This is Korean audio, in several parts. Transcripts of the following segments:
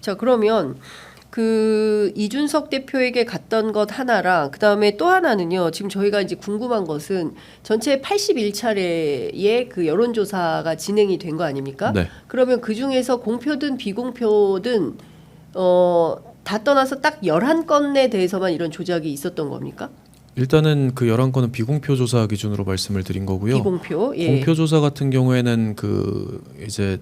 자, 그러면 그 이준석 대표에게 갔던 것 하나랑 그다음에 또 하나는요. 지금 저희가 이제 궁금한 것은 전체 81차례의 그 여론조사가 진행이 된 거 아닙니까? 네. 그러면 그 중에서 공표든 비공표든 다 떠나서 딱 11건에 대해서만 이런 조작이 있었던 겁니까? 일단은 그 11건은 비공표 조사 기준으로 말씀을 드린 거고요. 비공표. 예. 공표 조사 같은 경우에는 그 이제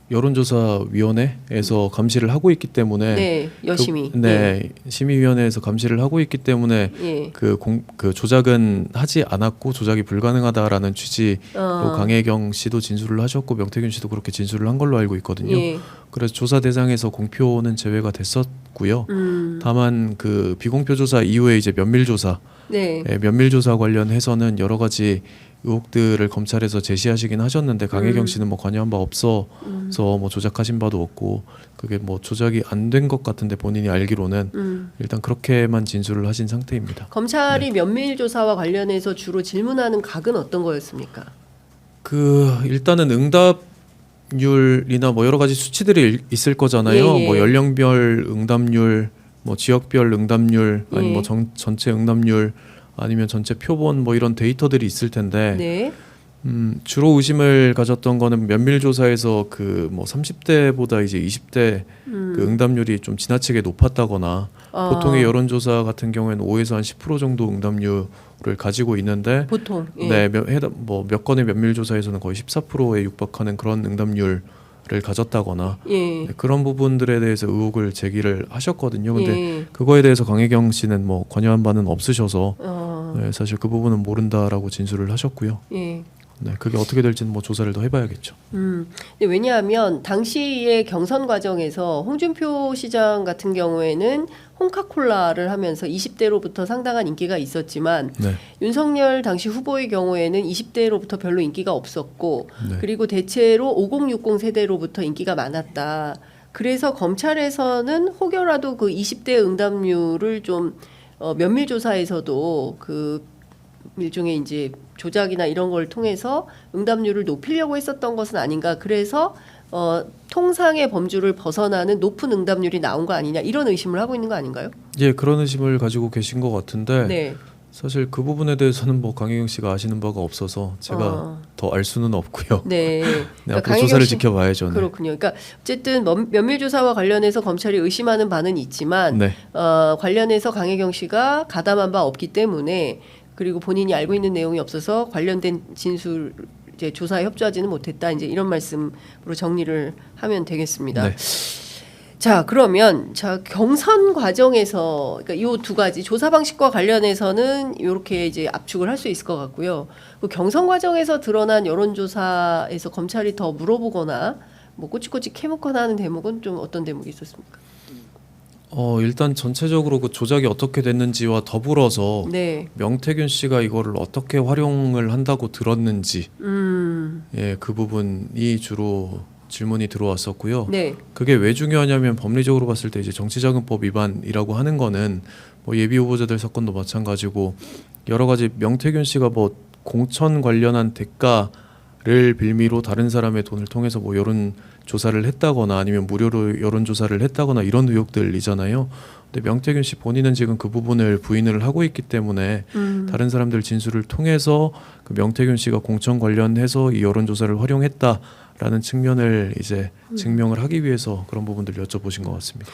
여론조사위원회에서 감시를 하고 있기 때문에 네, 열심히. 네, 심의위원회에서 감시를 하고 있기 때문에 예. 그 조작은 하지 않았고 조작이 불가능하다라는 취지로 강혜경 씨도 진술을 하셨고 명태균 씨도 그렇게 진술을 한 걸로 알고 있거든요. 예. 그래서 조사 대상에서 공표는 제외가 됐었고요. 다만 그 비공표 조사 이후에 이제 면밀 조사, 네. 면밀 조사 관련해서는 여러 가지 의혹들을 검찰에서 제시하시긴 하셨는데 강혜경 씨는 뭐 관여한 바 없어서 뭐 조작하신 바도 없고 그게 뭐 조작이 안 된 것 같은데 본인이 알기로는 일단 그렇게만 진술을 하신 상태입니다. 검찰이 면밀 조사와 관련해서 주로 질문하는 각은 어떤 거였습니까? 그 일단은 응답률이나 뭐 여러 가지 수치들이 있을 거잖아요. 예, 예. 뭐 연령별 응답률, 뭐 지역별 응답률, 아니면 뭐 전체 응답률, 아니면 전체 표본 뭐 이런 데이터들이 있을 텐데 네. 주로 의심을 가졌던 거는 면밀 조사에서 그 뭐 30대보다 이제 20대 그 응답률이 좀 지나치게 높았다거나 보통의 여론조사 같은 경우에는 5에서 한 10% 정도 응답률을 가지고 있는데 보통. 예. 네, 몇 건의 면밀 조사에서는 거의 14%에 육박하는 그런 응답률을 가졌다거나 예. 네, 그런 부분들에 대해서 의혹을 제기를 하셨거든요. 근데 예. 그거에 대해서 강혜경 씨는 뭐 관여한 바는 없으셔서 네, 사실 그 부분은 모른다라고 진술을 하셨고요. 예. 네, 그게 어떻게 될지는 뭐 조사를 더 해봐야겠죠. 근데 왜냐하면 당시의 경선 과정에서 홍준표 시장 같은 경우에는 홍카콜라를 하면서 20대로부터 상당한 인기가 있었지만 네, 윤석열 당시 후보의 경우에는 20대로부터 별로 인기가 없었고 네. 그리고 대체로 5060 세대로부터 인기가 많았다. 그래서 검찰에서는 혹여라도 그 20대 응답률을 좀 면밀 조사에서도 그 일종의 이제 조작이나 이런 걸 통해서 응답률을 높이려고 했었던 것은 아닌가. 그래서 통상의 범주를 벗어나는 높은 응답률이 나온 거 아니냐 이런 의심을 하고 있는 거 아닌가요? 예, 그런 의심을 가지고 계신 것 같은데 네. 사실 그 부분에 대해서는 뭐 강혜경 씨가 아시는 바가 없어서 제가 더 알 수는 없고요. 네. 네, 앞으로 조사를 지켜봐야죠. 네. 그렇군요. 그러니까 어쨌든 면밀 조사와 관련해서 검찰이 의심하는 바는 있지만 네. 관련해서 강혜경 씨가 가담한 바 없기 때문에 그리고 본인이 알고 있는 내용이 없어서 관련된 진술 이제 조사에 협조하지는 못했다. 이제 이런 말씀으로 정리를 하면 되겠습니다. 네. 자, 그러면 경선 과정에서 그러니까 이 두 가지 조사 방식과 관련해서는 이렇게 이제 압축을 할 수 있을 것 같고요. 그 경선 과정에서 드러난 여론조사에서 검찰이 더 물어보거나 뭐 꼬치꼬치 캐묻거나 하는 대목은 좀 어떤 대목이 있었습니까? 일단 전체적으로 그 조작이 어떻게 됐는지와 더불어서 네. 명태균 씨가 이거를 어떻게 활용을 한다고 들었는지 예, 그 부분이 주로 질문이 들어왔었고요. 네. 그게 왜 중요하냐면 법리적으로 봤을 때 이제 정치자금법 위반이라고 하는 거는 뭐 예비 후보자들 사건도 마찬가지고 여러 가지 명태균 씨가 뭐 공천 관련한 대가를 빌미로 다른 사람의 돈을 통해서 뭐 여론 조사를 했다거나 아니면 무료로 여론 조사를 했다거나 이런 의혹들이잖아요. 근데 명태균 씨 본인은 지금 그 부분을 부인을 하고 있기 때문에 다른 사람들 진술을 통해서 그 명태균 씨가 공천 관련해서 이 여론 조사를 활용했다라는 측면을 이제 증명을 하기 위해서 그런 부분들 여쭤보신 것 같습니다.